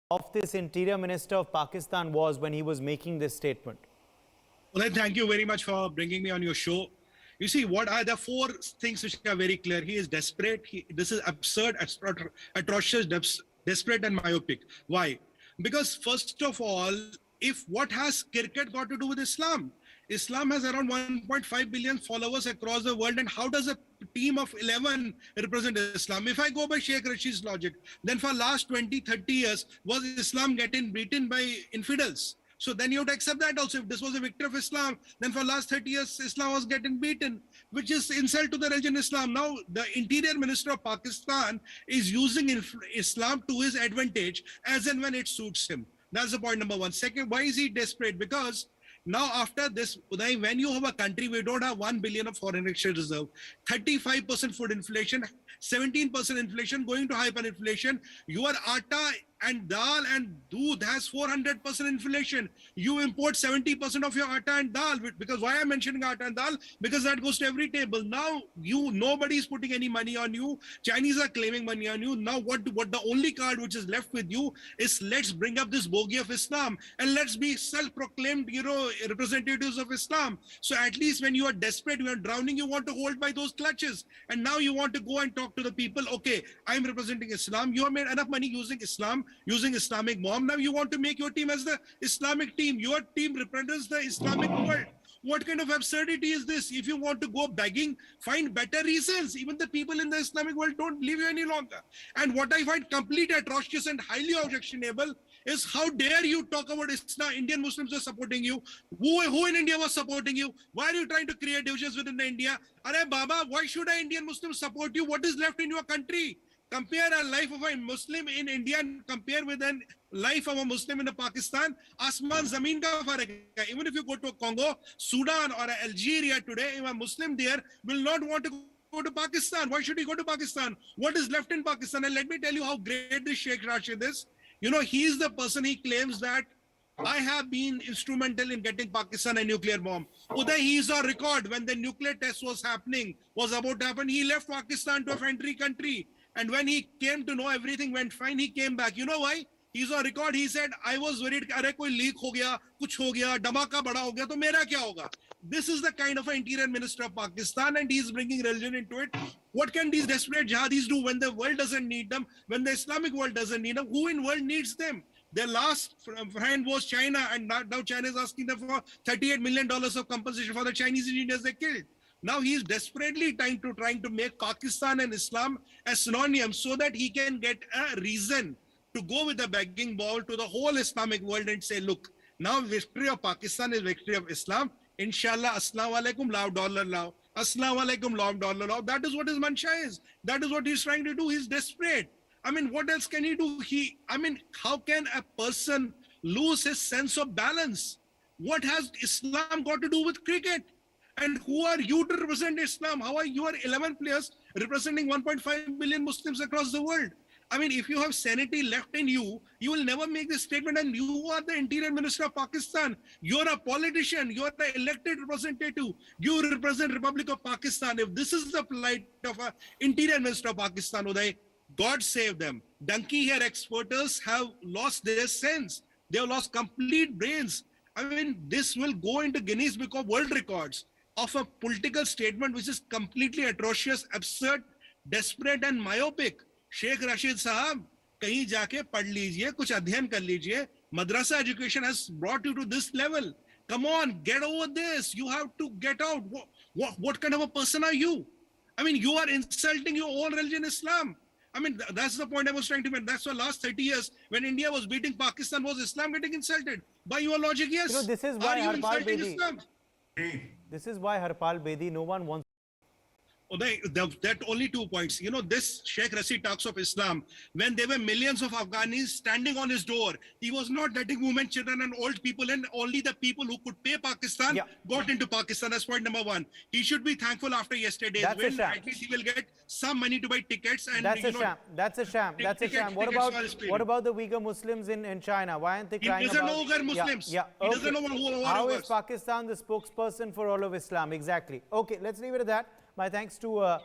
of this Interior Minister of Pakistan was when he was making this statement? Well, then thank you very much for bringing me on your show. You see, what are the four things which are very clear? He is desperate. This is absurd, atrocious, desperate and myopic. Why? Because first of all, if what has cricket got to do with Islam? Islam has around 1.5 billion followers across the world. And how does a team of 11 represent Islam? If I go by Sheikh Rashid's logic, then for last 20, 30 years, was Islam getting beaten by infidels? So then you have to accept that also. If this was a victory of Islam, then for last 30 years, Islam was getting beaten, which is insult to the religion Islam. Now, the Interior Minister of Pakistan is using Islam to his advantage as and when it suits him. That's the point number one. Second, why is he desperate? Because now after this, when you have a country, we don't have 1 billion of foreign exchange reserve, 35% food inflation, 17% inflation, going to hyperinflation, your atta and dal and doodh has 400% inflation. You import 70% of your atta and dal. Because why I'm mentioning atta and dal? Because that goes to every table. Now nobody is putting any money on you. Chinese are claiming money on you. Now what the only card which is left with you is, let's bring up this bogey of Islam and let's be self-proclaimed, representatives of Islam. So at least when you are desperate, you are drowning, you want to hold by those clutches. And now you want to go and talk to the people. Okay, I'm representing Islam. You have made enough money using Islam, using Islamic bomb. Now you want to make your team as the Islamic team. Your team represents the Islamic world. What kind of absurdity is this? If you want to go begging, find better reasons. Even the people in the Islamic world don't believe you any longer. And what I find completely atrocious and highly objectionable is, how dare you talk about Islam? Indian Muslims are supporting you. Who in India was supporting you? Why are you trying to create divisions within India? Arey Baba, why should an Indian Muslim support you? What is left in your country? Compare a life of a Muslim in India and compare with a life of a Muslim in Pakistan. Asman Zameen ka farak hai. Even if you go to Congo, Sudan or Algeria today, if a Muslim there will not want to go to Pakistan. Why should he go to Pakistan? What is left in Pakistan? And let me tell you how great this Sheikh Rashid is. He is the person, he claims that I have been instrumental in getting Pakistan a nuclear bomb. Uday, he is on record when the nuclear test was about to happen. He left Pakistan to a friendly country. And when he came to know everything went fine, he came back. You know why? He's on record. He said, I was worried, arey koi leak ho gaya, kuch ho gaya, dhamaka bada ho gaya, to mera kya hoga? This is the kind of an Interior Minister of Pakistan, and he's bringing religion into it. What can these desperate jihadis do when the world doesn't need them, when the Islamic world doesn't need them? Who in world needs them? Their last friend was China, and now China is asking them for $38 million of compensation for the Chinese engineers they killed. Now he is desperately trying to make Pakistan and Islam as synonyms so that he can get a reason to go with a begging bowl to the whole Islamic world and say, look, now victory of Pakistan is victory of Islam. Inshallah, assalamu alaikum, law dollar law. Assalamu alaikum, law dollar law. That is what his mantra is. That is what he's trying to do. He's desperate. I mean, what else can he do? How can a person lose his sense of balance? What has Islam got to do with cricket? And who are you to represent Islam? How are you 11 players representing 1.5 billion Muslims across the world? I mean, if you have sanity left in you, you will never make this statement. And you are the Interior Minister of Pakistan. You're a politician. You're the elected representative. You represent Republic of Pakistan. If this is the plight of an Interior Minister of Pakistan, Uday, God save them. Donkey hair exporters have lost their sense. They have lost complete brains. I mean, this will go into Guinness Book of World Records of a political statement which is completely atrocious, absurd, desperate and myopic. Sheikh Rashid Sahab, kahin jaake pad lijiye, kuch adhyan kar lijiye. Madrasa education has brought you to this level. Come on, get over this. You have to get out. What kind of a person are you? I mean, you are insulting your own religion, Islam. I mean, that's the point I was trying to make. That's why last 30 years, when India was beating Pakistan, was Islam getting insulted? By your logic, yes. This is why Harpal Bedi. This is why Harpal Bedi, no one wants. That only 2 points. This Sheikh Rashid talks of Islam. When there were millions of Afghanis standing on his door, he was not letting women, children and old people in. Only the people who could pay Pakistan got into Pakistan. That's point number one. He should be thankful after yesterday's win. At least he will get some money to buy tickets. And That's a sham. That's a sham. That's a sham. What about the Uyghur Muslims in China? Why aren't they crying about... He doesn't know Uyghur Muslims. Yeah. He doesn't know who How is Pakistan the spokesperson for all of Islam? Exactly. Okay, let's leave it at that. My thanks to